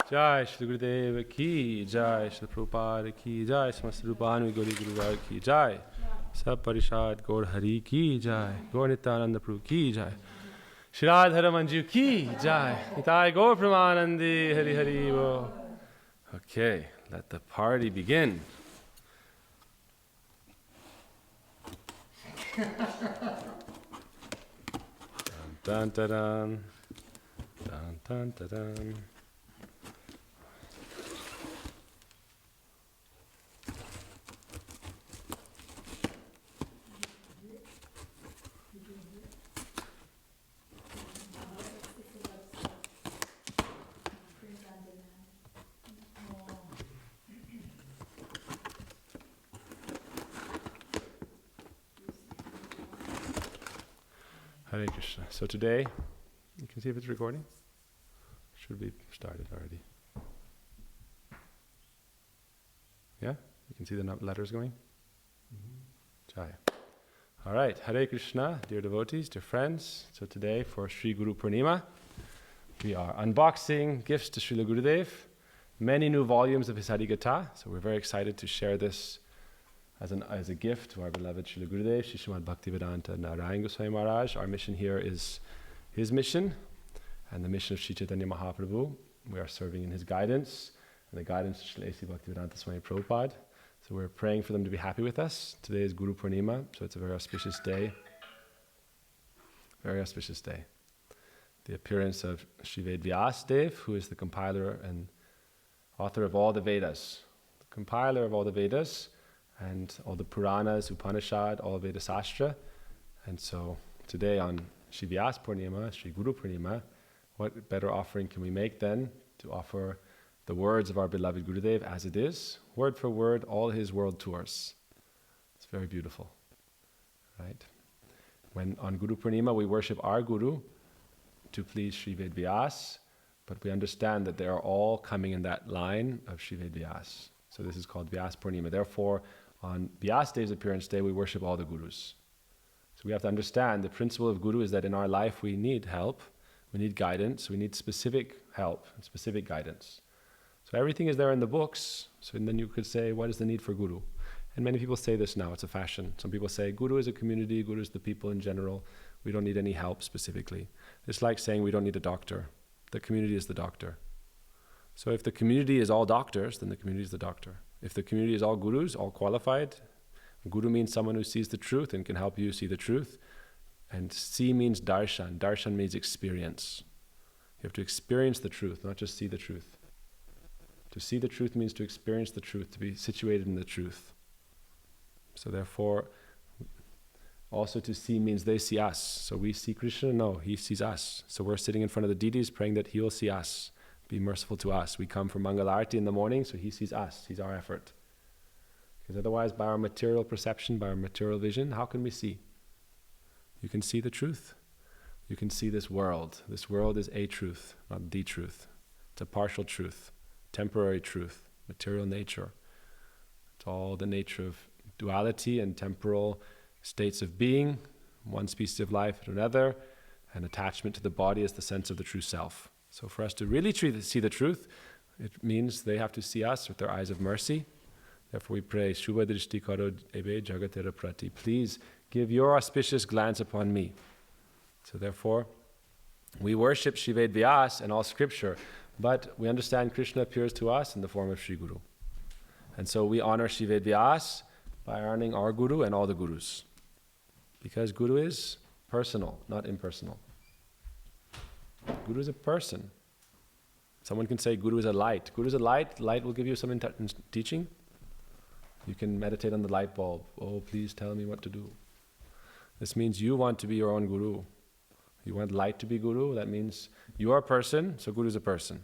Jai Shri Gurudeva Ki Jai, Shri Prabhupada Ki Jai, Samasta Rupanu Gauri Guruvar Ki Jai, Sab Parishad Gaur Hari Ki Jai, Gaur Nityananda Prabhu Ki Jai, Shri Radhara Manju Ki Jai, Nitai Gaur Pramanandi Hari Hari Bo. Okay, let the party begin. Dun dun dun dun dun dun dun. Hare Krishna. So today, you can see if it's recording. Should be started already. Yeah? You can see the letters going? Jai. All right. Hare Krishna, dear devotees, dear friends. So today for Sri Guru Purnima, we are unboxing gifts to Srila Gurudev, many new volumes of his Harikatha. So we're very excited to share this as a gift to our beloved Srila Gurudev, Shri Srimad Bhaktivedanta Narayan Goswami Maharaj. Our mission here is his mission and the mission of Sri Chaitanya Mahaprabhu. We are serving in his guidance and the guidance of Srila A.C. Bhaktivedanta Swami Prabhupada. So we're praying for them to be happy with us. Today is Guru Purnima, so it's a very auspicious day. Very auspicious day. The appearance of Sri Ved Vyas Dev, who is the compiler and author of all the Vedas. The compiler of all the Vedas and all the Puranas, Upanishad, all Veda Sastra. And so today on Shri Vyas Purnima, Shri Guru Purnima, what better offering can we make then to offer the words of our beloved Gurudev as it is, word for word, all his world tours. It's very beautiful, right? When on Guru Purnima we worship our Guru to please Shri Ved Vyas, but we understand that they are all coming in that line of Shri Ved Vyas. So this is called Vyas Purnima. Therefore, on Vyas Dev's appearance day, we worship all the Gurus. So we have to understand the principle of Guru is that in our life we need help, we need guidance, we need specific help, and specific guidance. So everything is there in the books, so then you could say, what is the need for Guru? And many people say this now, it's a fashion. Some people say, Guru is a community, Guru is the people in general, we don't need any help specifically. It's like saying we don't need a doctor. The community is the doctor. So if the community is all doctors, then the community is the doctor. If the community is all gurus, all qualified, guru means someone who sees the truth and can help you see the truth. And see means darshan. Darshan means experience. You have to experience the truth, not just see the truth. To see the truth means to experience the truth, to be situated in the truth. So therefore, also to see means they see us. So we see Krishna? No, he sees us. So we're sitting in front of the deities praying that he will see us. Be merciful to us. We come for Mangalarti in the morning, so he sees us, sees our effort. Because otherwise, by our material perception, by our material vision, how can we see? You can see the truth. You can see this world. This world is a truth, not the truth. It's a partial truth, temporary truth, material nature. It's all the nature of duality and temporal states of being, one species of life to another, and attachment to the body as the sense of the true self. So for us to really see the truth, it means they have to see us with their eyes of mercy. Therefore we pray, Shubha Drishti Karo Ebe Jagatera Prati. Please give your auspicious glance upon me. So therefore, we worship Shri Ved Vyas and all scripture, but we understand Krishna appears to us in the form of Shri Guru. And so we honor Shri Ved Vyas by honoring our Guru and all the Gurus. Because Guru is personal, not impersonal. Guru is a person. Someone can say Guru is a light. Guru is a light. Light will give you some teaching. You can meditate on the light bulb. Oh, please tell me what to do. This means you want to be your own Guru. You want light to be Guru. That means you are a person, so Guru is a person.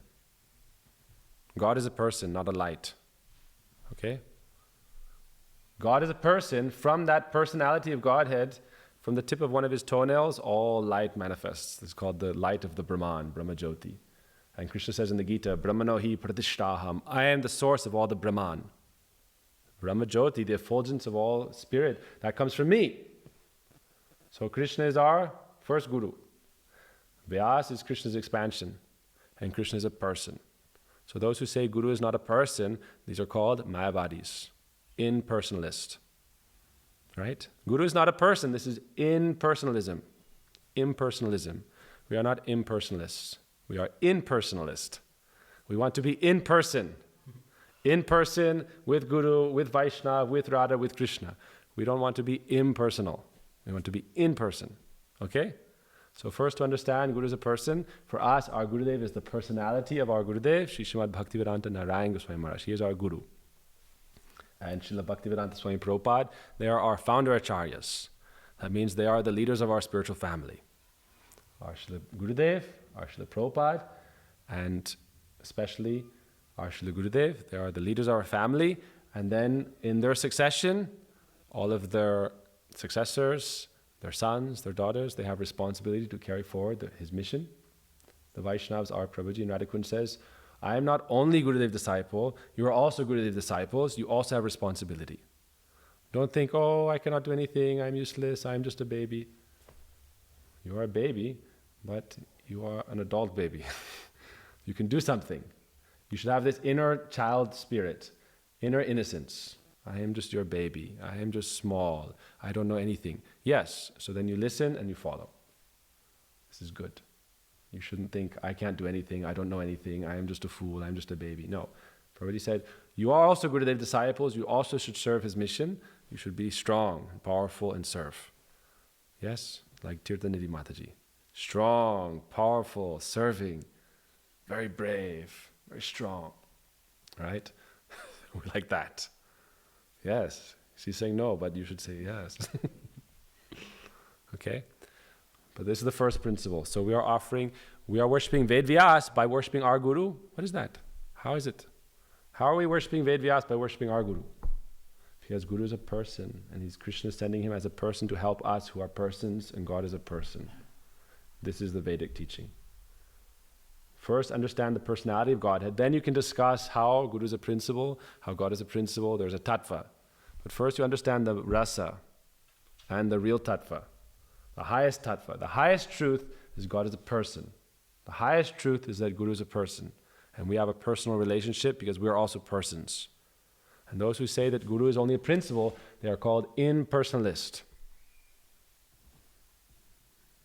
God is a person, not a light. Okay? God is a person. From that personality of Godhead, from the tip of one of his toenails, all light manifests. It's called the light of the Brahman, Brahma Jyoti. And Krishna says in the Gita, Brahmano hi pratishtaham. I am the source of all the Brahman. Brahma Jyoti, the effulgence of all spirit, that comes from me. So Krishna is our first Guru. Vyas is Krishna's expansion. And Krishna is a person. So those who say Guru is not a person, these are called Mayavadis, impersonalist. Right? Guru is not a person, this is impersonalism. Impersonalism. We are not impersonalists. We are impersonalist. We want to be in person. In person, with Guru, with Vaishnava, with Radha, with Krishna. We don't want to be impersonal. We want to be in person. Okay? So first to understand Guru is a person. For us, our Gurudev is the personality of our Gurudev, Sri Srimad Bhaktivedanta Narayan Goswami Maharaj. He is our Guru. And Srila Bhaktivedanta Swami Prabhupada, they are our founder acharyas. That means they are the leaders of our spiritual family. Our Srila Gurudev, our Srila Prabhupada, and especially our Srila Gurudev, they are the leaders of our family. And then in their succession, all of their successors, their sons, their daughters, they have responsibility to carry forward his mission. The Vaishnavas, our Prabhuji in Radhakund says, I am not only Gurudev disciple, you are also Gurudev disciples, you also have responsibility. Don't think, oh, I cannot do anything, I'm useless, I'm just a baby. You are a baby, but you are an adult baby. You can do something. You should have this inner child spirit, inner innocence. I am just your baby. I am just small. I don't know anything. Yes, so then you listen and you follow. This is good. You shouldn't think, I can't do anything, I don't know anything, I am just a fool, I'm just a baby. No. Prabhupada said, you are also Gurudev disciples, you also should serve his mission. You should be strong, powerful, and serve. Yes? Like Tirthanidhi Mataji. Strong, powerful, serving, very brave, very strong. Right? We like that. Yes. She's saying no, but you should say yes. Okay? But this is the first principle. So we are worshipping Vedvyas by worshipping our Guru. What is that? How is it? How are we worshipping Vedvyas by worshipping our Guru? Because Guru is a person, and Krishna is sending him as a person to help us who are persons, and God is a person. This is the Vedic teaching. First, understand the personality of Godhead. Then you can discuss how Guru is a principle, how God is a principle. There's a tattva. But first you understand the rasa and the real tattva. The highest tattva, the highest truth is God is a person. The highest truth is that Guru is a person. And we have a personal relationship because we are also persons. And those who say that Guru is only a principle, they are called impersonalist.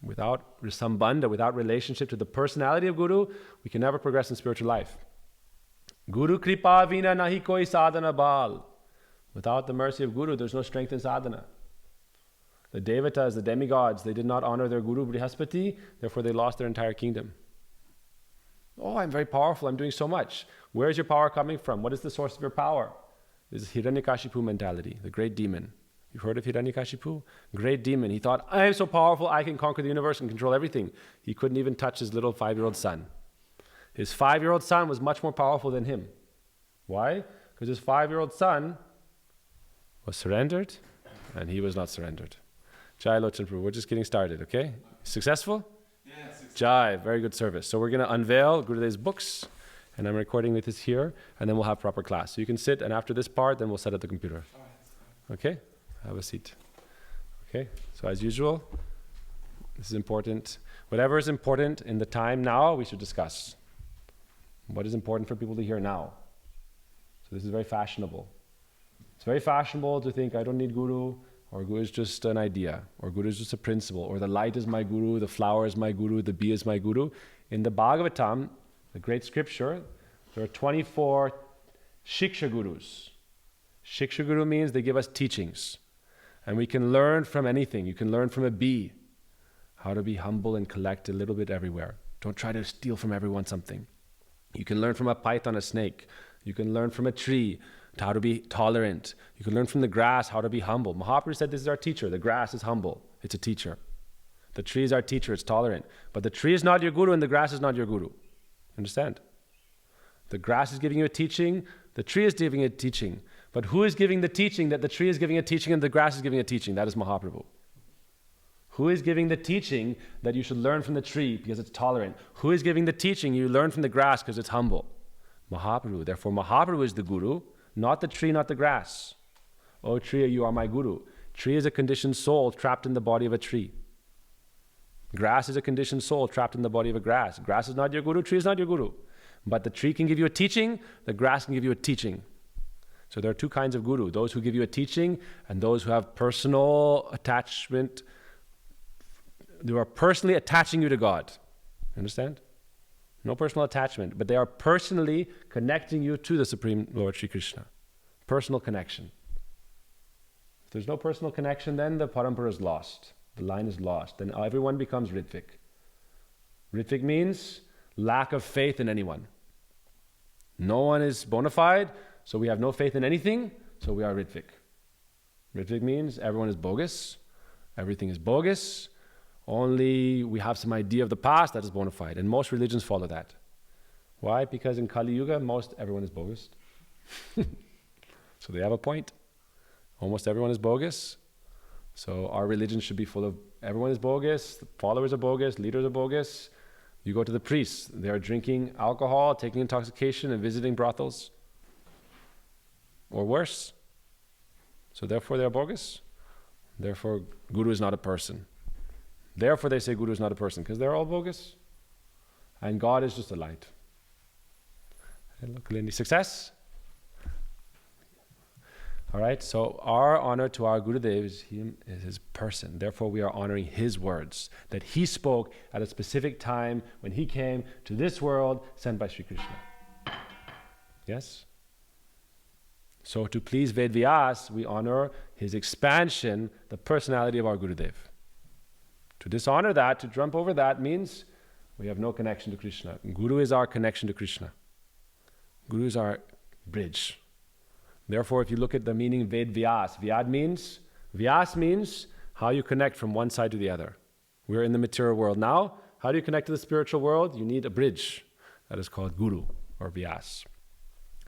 Without sambandha, without relationship to the personality of Guru, we can never progress in spiritual life. Guru kripa vina nahi koi sadhana bal. Without the mercy of Guru, there's no strength in sadhana. The devatas, the demigods, they did not honor their Guru Brihaspati, therefore they lost their entire kingdom. Oh, I'm very powerful, I'm doing so much. Where is your power coming from? What is the source of your power? This is Hiranyakashipu mentality, the great demon. You've heard of Hiranyakashipu? Great demon. He thought, I am so powerful, I can conquer the universe and control everything. He couldn't even touch his little 5-year-old son. His 5-year-old son was much more powerful than him. Why? Because his 5-year-old son was surrendered and he was not surrendered. Jai Lochan Prabhu, we're just getting started, okay? Successful? Yes. Jai, very good service. So we're going to unveil Gurudev's books, and I'm recording this here, and then we'll have proper class. So you can sit, and after this part, then we'll set up the computer. Okay? Have a seat. Okay? So as usual, this is important. Whatever is important in the time now, we should discuss. What is important for people to hear now? So this is very fashionable. It's very fashionable to think, I don't need Guru, or Guru is just an idea, or Guru is just a principle, or the light is my Guru, the flower is my Guru, the bee is my Guru. In the Bhagavatam, the great scripture, there are 24 Shiksha Gurus. Shiksha Guru means they give us teachings. And we can learn from anything. You can learn from a bee how to be humble and collect a little bit everywhere. Don't try to steal from everyone something. You can learn from a python, a snake. You can learn from a tree how to be tolerant. You can learn from the grass how to be humble. Mahaprabhu said this is our teacher. The grass is humble. It's a teacher. The tree is our teacher. It's tolerant. But the tree is not your guru and the grass is not your guru. Understand? The grass is giving you a teaching. The tree is giving you a teaching. But who is giving the teaching that the tree is giving a teaching and the grass is giving a teaching? That is Mahaprabhu. Who is giving the teaching that you should learn from the tree because it's tolerant? Who is giving the teaching you learn from the grass because it's humble? Mahaprabhu. Therefore, Mahaprabhu is the guru, not the tree, not the grass. Oh, tree, you are my guru. Tree is a conditioned soul trapped in the body of a tree. Grass is a conditioned soul trapped in the body of a grass. Grass is not your guru, tree is not your guru. But the tree can give you a teaching, the grass can give you a teaching. So there are two kinds of guru, those who give you a teaching and those who have personal attachment. They are personally attaching you to God. Understand? No personal attachment, but they are personally connecting you to the Supreme Lord Sri Krishna. Personal connection. If there's no personal connection, then the parampara is lost. The line is lost. Then everyone becomes Ritvik. Ritvik means lack of faith in anyone. No one is bona fide, so we have no faith in anything, so we are Ritvik. Ritvik means everyone is bogus, everything is bogus, only we have some idea of the past that is bona fide, and most religions follow that. Why? Because in Kali Yuga, everyone is bogus. So they have a point. Almost everyone is bogus. So our religion should be full of, everyone is bogus, followers are bogus, leaders are bogus. You go to the priests, they are drinking alcohol, taking intoxication, and visiting brothels. Or worse. So therefore they are bogus. Therefore Guru is not a person. Therefore they say Guru is not a person, because they're all bogus. And God is just a light. And look, Lindy, success? All right, so our honor to our Gurudev is his person. Therefore, we are honoring his words that he spoke at a specific time when he came to this world sent by Sri Krishna. Yes? So to please Ved Vyas, we honor his expansion, the personality of our Gurudev. To dishonor that, to jump over that, means we have no connection to Krishna. Guru is our connection to Krishna. Guru is our bridge. Therefore, if you look at the meaning Ved Vyas, Vyas means how you connect from one side to the other. We're in the material world now. How do you connect to the spiritual world? You need a bridge. That is called Guru or Vyas.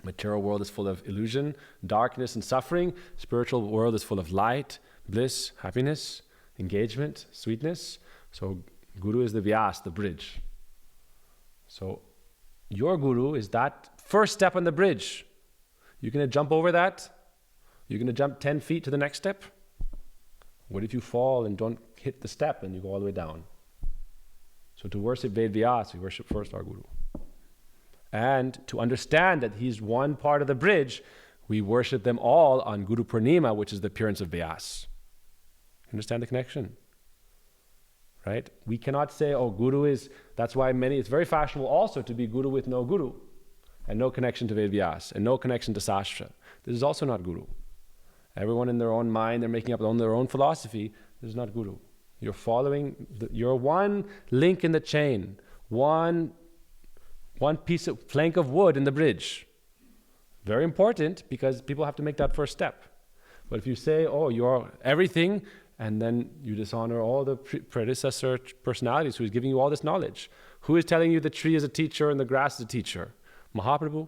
Material world is full of illusion, darkness, and suffering. Spiritual world is full of light, bliss, happiness, engagement, sweetness. So Guru is the Vyas, the bridge. So your Guru is that first step on the bridge. You're going to jump over that? You're going to jump 10 feet to the next step? What if you fall and don't hit the step and you go all the way down? So to worship Ved Vyas, we worship first our Guru. And to understand that he's one part of the bridge, we worship them all on Guru Purnima, which is the appearance of Vyas. Understand the connection? Right? We cannot say, oh, Guru is, that's why it's very fashionable also to be Guru with no Guru. And no connection to Ved Vyas, and no connection to Sastra. This is also not Guru. Everyone in their own mind, they're making up their own philosophy. This is not Guru. You're following, you're one link in the chain, one piece of plank of wood in the bridge. Very important, because people have to make that first step. But if you say, oh, you're everything, and then you dishonor all the predecessor personalities who is giving you all this knowledge. Who is telling you the tree is a teacher and the grass is a teacher? Mahaprabhu,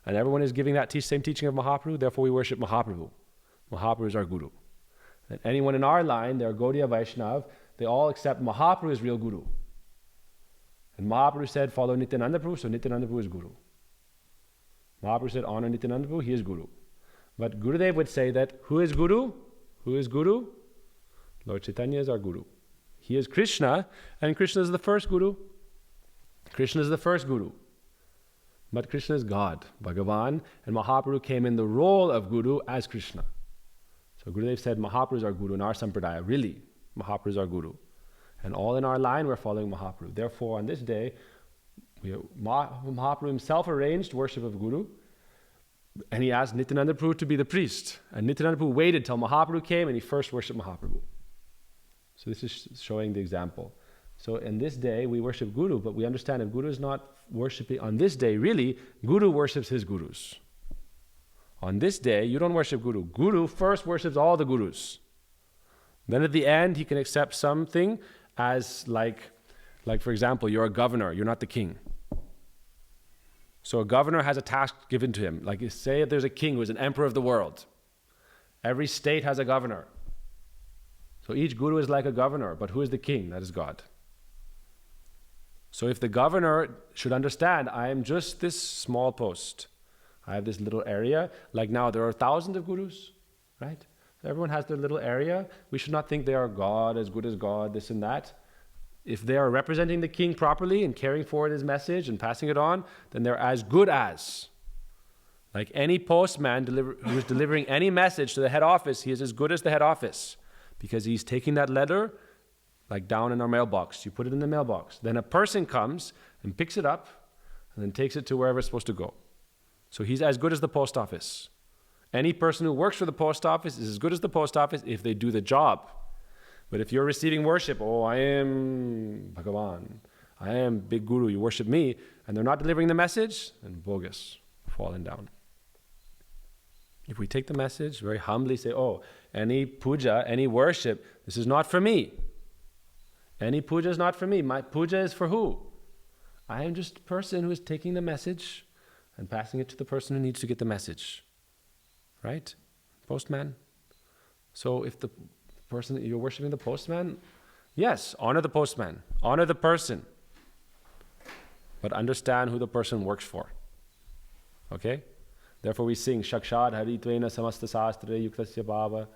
and everyone is giving that same teaching of Mahaprabhu, therefore we worship Mahaprabhu. Mahaprabhu is our Guru. And anyone in our line, they are Gaudiya Vaishnav, they all accept Mahaprabhu as real Guru. And Mahaprabhu said, follow Nityananda Prabhu, so Nityananda Prabhu is Guru. Mahaprabhu said, honor Nityananda Prabhu, he is Guru. But Gurudev would say that, who is Guru? Who is Guru? Lord Chaitanya is our Guru. He is Krishna, and Krishna is the first Guru. Krishna is the first Guru. But Krishna is God, Bhagavan, and Mahaprabhu came in the role of Guru as Krishna. So Gurudev said, Mahaprabhu is our Guru in our Sampradaya. Really, Mahaprabhu is our Guru. And all in our line, we're following Mahaprabhu. Therefore, on this day, Mahaprabhu himself arranged worship of Guru, and he asked Nityananda Prabhu to be the priest. And Nityananda Prabhu waited till Mahaprabhu came, and he first worshipped Mahaprabhu. So this is showing the example. So in this day, we worship Guru, but we understand if Guru is not worshipping on this day, really, Guru worships his Gurus. On this day, you don't worship Guru. Guru first worships all the Gurus. Then at the end, he can accept something as like for example, you're a governor, you're not the king. So a governor has a task given to him. Like say there's a king who is an emperor of the world. Every state has a governor. So each Guru is like a governor, but who is the king? That is God. So if the governor should understand, I am just this small post. I have this little area. Like now, there are thousands of gurus, right? Everyone has their little area. We should not think they are God, as good as God, this and that. if they are representing the king properly and carrying forward his message and passing it on, then they're as good as. Like any postman who is delivering any message to the head office, he is as good as the head office because he's taking that letter like down in our mailbox. You put it in the mailbox. Then a person comes and picks it up and then takes it to wherever it's supposed to go. So he's as good as the post office. Any person who works for the post office is as good as the post office if they do the job. But if you're receiving worship, I am Bhagavan, I am big guru, you worship me, and they're not delivering the message, then bogus, falling down. If we take the message, very humbly say, any puja, any worship, this is not for me. Any puja is not for me. My puja is for who? I am just a person who is taking the message and passing it to the person who needs to get the message. Right? Postman. So if the person that you're worshiping the postman, yes, honor the postman, honor the person, but understand who the person works for. Okay? Therefore we sing Shakshad Haritvena Samasta Sastre Yuktasya Bhava.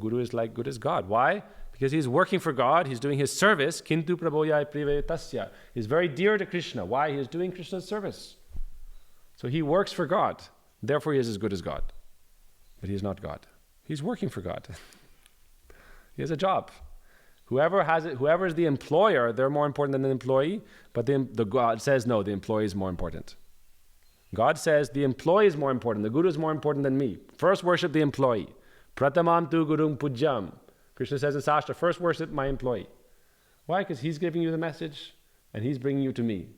Guru is like good as God. Why? Because he's working for God, he's doing his service. Kintu Prabhoyai Privetasya. He's very dear to Krishna. Why? He is doing Krishna's service. So he works for God. Therefore he is as good as God. But he is not God. He's working for God. He has a job. Whoever is the employer, they're more important than the employee. But the God says, no, the employee is more important. God says the employee is more important. The guru is more important than me. First worship the employee. Pratamam tu gurung pujyam. Krishna says in Sastra, first worship my employee. Why? Because he's giving you the message and he's bringing you to me.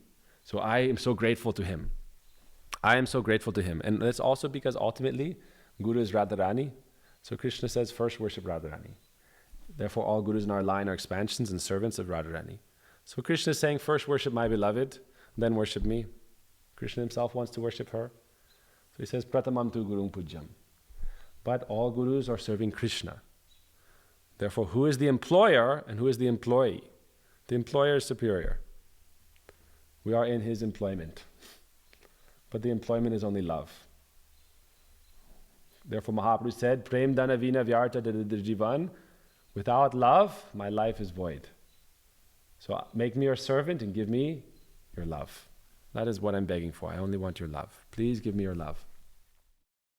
So I am so grateful to him. I am so grateful to him. And that's also because ultimately, Guru is Radharani. So Krishna says, first worship Radharani. Therefore, all gurus in our line are expansions and servants of Radharani. So Krishna is saying, first worship my beloved, then worship me. Krishna himself wants to worship her. So he says, Pratamam tu gurung pujyam. But all gurus are serving Krishna. Therefore, who is the employer and who is the employee? The employer is superior. We are in his employment. But the employment is only love. Therefore, Mahaprabhu said, Prem dana vina vyarta jivan. Without love, my life is void. So make me your servant and give me your love. That is what I'm begging for. I only want your love. Please give me your love.